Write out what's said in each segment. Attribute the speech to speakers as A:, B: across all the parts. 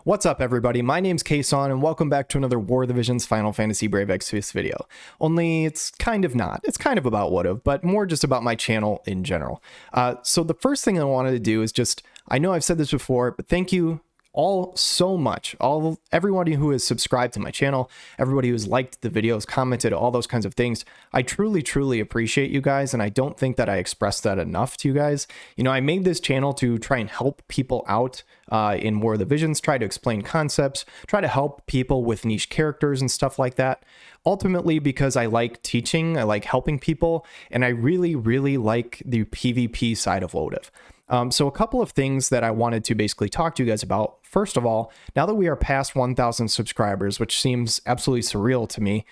A: What's up, everybody? My name's Kason, and welcome back to another War of the Visions Final Fantasy Brave Exvius video. Only it's kind of not. It's kind of about WoTV, but more just about my channel in general. So the first thing I wanted to do is just, I know I've said this before, but thank you all so much. Everybody who has subscribed to my channel, everybody who's liked the videos, commented, all those kinds of things. I truly appreciate you guys, and I don't think that I expressed that enough to you guys. You know, I made this channel to try and help people out in War of the Visions, try to explain concepts, try to help people with niche characters and stuff like that. Ultimately, because I like teaching, I like helping people, and I really like the PvP side of WoTV. So a couple of things that I wanted to basically talk to you guys about. First of all, now that we are past 1,000 subscribers, which seems absolutely surreal to me,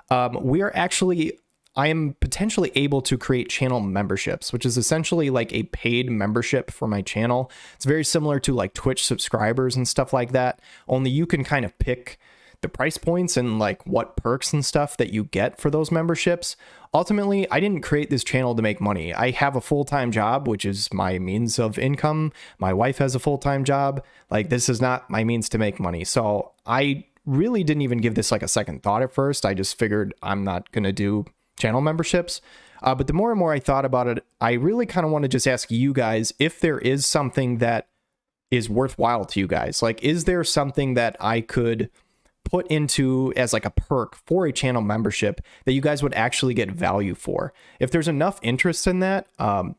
A: I am potentially able to create channel memberships, which is essentially like a paid membership for my channel. It's very similar to like Twitch subscribers and stuff like that, only you can kind of pick the price points and like what perks and stuff that you get for those memberships. Ultimately, I didn't create this channel to make money. I have a full-time job, which is my means of income. My wife has a full-time job. Like, this is not my means to make money. So I really didn't even give this like a second thought at first. I just figured I'm not going to do channel memberships. But the more and more I thought about it, I really kind of want to just ask you guys if there is something that is worthwhile to you guys. Like, is there something that I could put into as like a perk for a channel membership that you guys would actually get value for? If there's enough interest in that,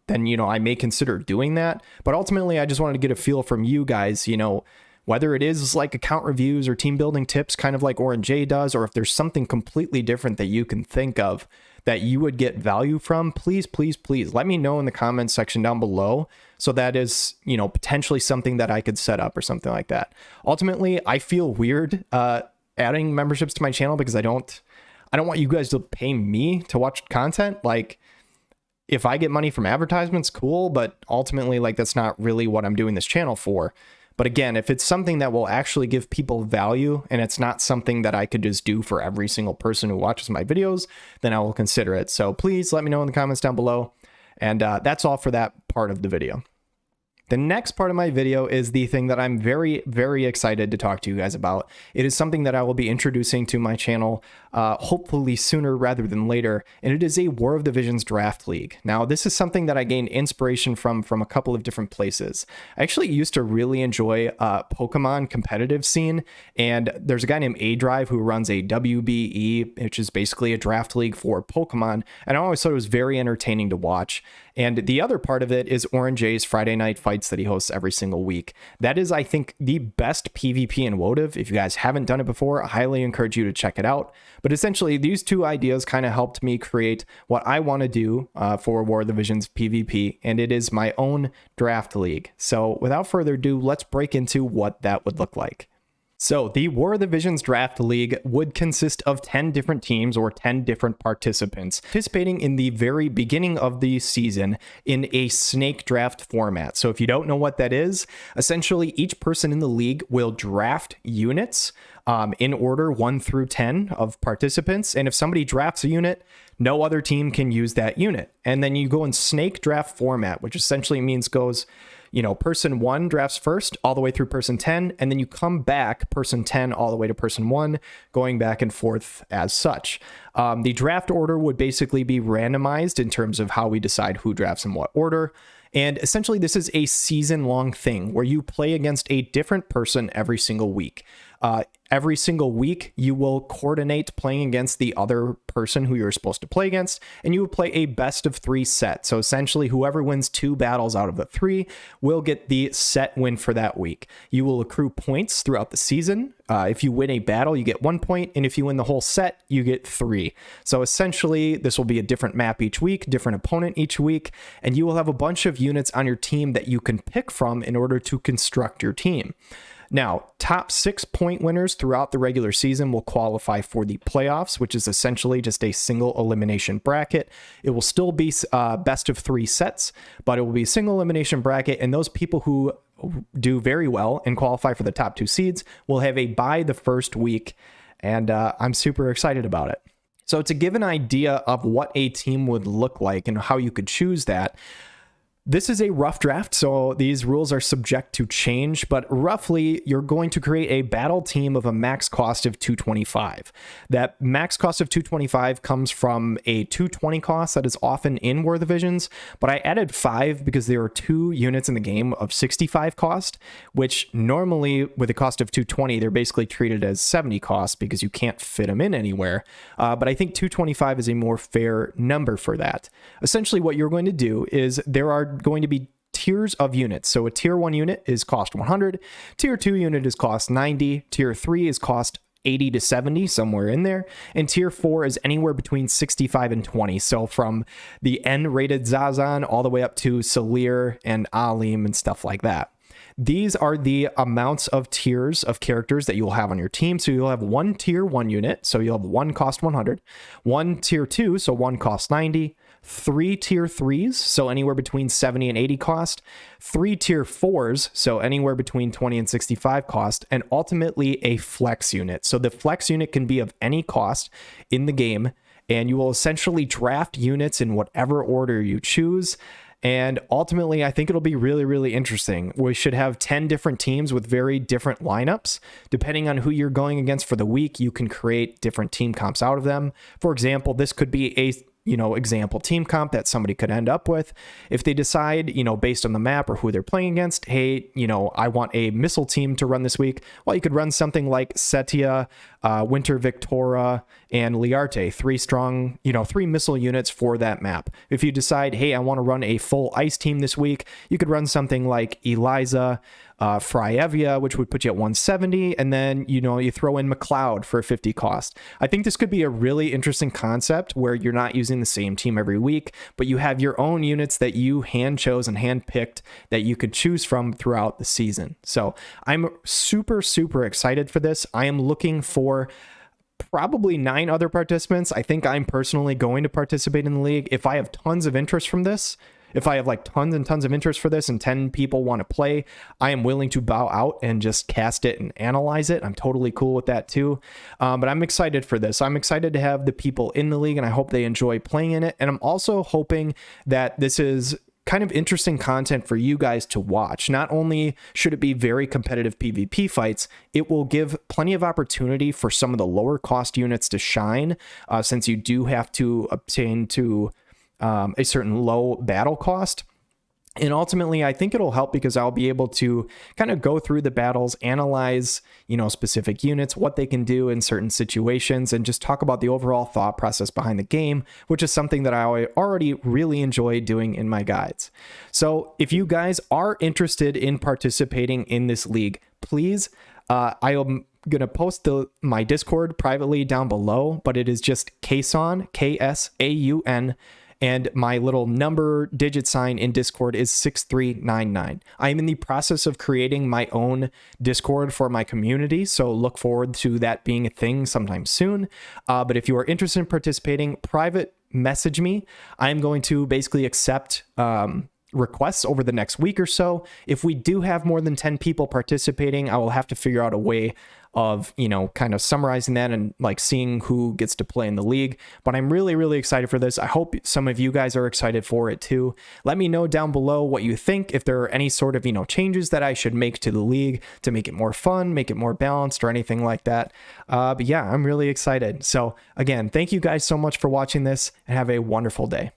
A: then, you know, I may consider doing that. But ultimately, I just wanted to get a feel from you guys, you know, whether it is like account reviews or team building tips, kind of like Orange does, or if there's something completely different that you can think of that you would get value from, please let me know in the comments section down below. So that is, you know, potentially something that I could set up or something like that. Ultimately, I feel weird adding memberships to my channel because I don't want you guys to pay me to watch content. Like, if I get money from advertisements, cool, but ultimately, like, that's not really what I'm doing this channel for. But again, if it's something that will actually give people value and it's not something that I could just do for every single person who watches my videos, then I will consider it. So please let me know in the comments down below. And that's all for that part of the video. The next part of my video is the thing that I'm very excited to talk to you guys about. It is something that I will be introducing to my channel, hopefully sooner rather than later, and it is a War of the Visions Draft League. Now, this is something that I gained inspiration from a couple of different places. I actually used to really enjoy Pokemon competitive scene, and there's a guy named A-Drive who runs a WBE, which is basically a draft league for Pokemon, and I always thought it was very entertaining to watch. And the other part of it is Orange A's Friday night fights that he hosts every single week. That is, I think, the best PvP in WoTV. If you guys haven't done it before, I highly encourage you to check it out. But essentially, these two ideas kind of helped me create what I want to do for War of the Visions PvP, and it is my own draft league. So without further ado, let's break into what that would look like. So the War of the Visions Draft League would consist of 10 different teams or 10 different participants participating in the very beginning of the season in a snake draft format. So if you don't know what that is, essentially each person in the league will draft units in order 1 through 10 of participants. And if somebody drafts a unit, no other team can use that unit. And then you go in snake draft format, which essentially means goes, you know, person 1 drafts first all the way through person 10, and then you come back person 10 all the way to person 1, going back and forth as such. The draft order would basically be randomized in terms of how we decide who drafts in what order. And essentially, this is a season-long thing where you play against a different person every single week. Every single week, you will coordinate playing against the other person who you're supposed to play against, and you will play a best of 3 set. So essentially, whoever wins 2 battles out of the 3 will get the set win for that week. You will accrue points throughout the season. If you win a battle, you get 1 point, and if you win the whole set, you get 3. So essentially, this will be a different map each week, different opponent each week, and you will have a bunch of units on your team that you can pick from in order to construct your team. Now, top 6 point winners throughout the regular season will qualify for the playoffs, which is essentially just a single elimination bracket. It will still be best of 3 sets, but it will be a single elimination bracket, and those people who do very well and qualify for the top 2 seeds will have a bye the first week, and I'm super excited about it. So to give an idea of what a team would look like and how you could choose that, This is a rough draft, so these rules are subject to change, but roughly you're going to create a battle team of a max cost of 225. That max cost of 225 comes from a 220 cost that is often in War of the Visions, but I added 5 because there are 2 units in the game of 65 cost, which normally with a cost of 220, they're basically treated as 70 cost because you can't fit them in anywhere. But I think 225 is a more fair number for that. Essentially what you're going to do is there are going to be tiers of units. So a tier 1 unit is cost 100, tier 2 unit is cost 90, tier 3 is cost 80 to 70, somewhere in there, and tier 4 is anywhere between 65 and 20. So from the N-rated Zazan all the way up to Salir and Alim and stuff like that. These are the amounts of tiers of characters that you'll have on your team. So you'll have 1 tier 1 unit, so you'll have 1 cost 100, 1 tier 2, so 1 cost 90, 3 tier 3s, so anywhere between 70 and 80 cost, 3 tier 4s, so anywhere between 20 and 65 cost, and ultimately a flex unit. So the flex unit can be of any cost in the game, and you will essentially draft units in whatever order you choose. And ultimately, I think it'll be really, really interesting. We should have 10 different teams with very different lineups. Depending on who you're going against for the week, you can create different team comps out of them. For example, this could be a example team comp that somebody could end up with. If they decide, based on the map or who they're playing against, hey, I want a missile team to run this week. Well, you could run something like Setia, Winter Victora, and Liarte, 3 strong, 3 missile units for that map. If you decide, hey, I want to run a full ice team this week, you could run something like Eliza, Fryevia, which would put you at 170, and then you throw in McLeod for a 50 cost. I think this could be a really interesting concept where you're not using the same team every week, but you have your own units that you hand chose and hand picked that you could choose from throughout the season. So I'm super, super excited for this. I am looking for probably 9 other participants. I think I'm personally going to participate in the league. If I have tons of interest from this, if I have like tons and tons of interest for this and 10 people want to play, I am willing to bow out and just cast it and analyze it. I'm totally cool with that too. But I'm excited for this. I'm excited to have the people in the league, and I hope they enjoy playing in it. And I'm also hoping that this is kind of interesting content for you guys to watch. Not only should it be very competitive PvP fights, it will give plenty of opportunity for some of the lower cost units to shine, since you do have to obtain to a certain low battle cost. And ultimately, I think it'll help because I'll be able to kind of go through the battles, analyze, specific units, what they can do in certain situations, and just talk about the overall thought process behind the game, which is something that I already really enjoy doing in my guides. So if you guys are interested in participating in this league, please, I am going to post my Discord privately down below, but it is just Ksaun, Ksaun, and my little number digit sign in Discord is 6399. I am in the process of creating my own Discord for my community, so look forward to that being a thing sometime soon. But if you are interested in participating, private message me. I'm going to basically accept requests over the next week or so. If we do have more than 10 people participating, I will have to figure out a way of, kind of summarizing that and like seeing who gets to play in the league. But I'm really, really excited for this. I hope some of you guys are excited for it too. Let me know down below what you think, if there are any sort of, changes that I should make to the league to make it more fun, make it more balanced, or anything like that. But yeah, I'm really excited. So again, thank you guys so much for watching this, and have a wonderful day.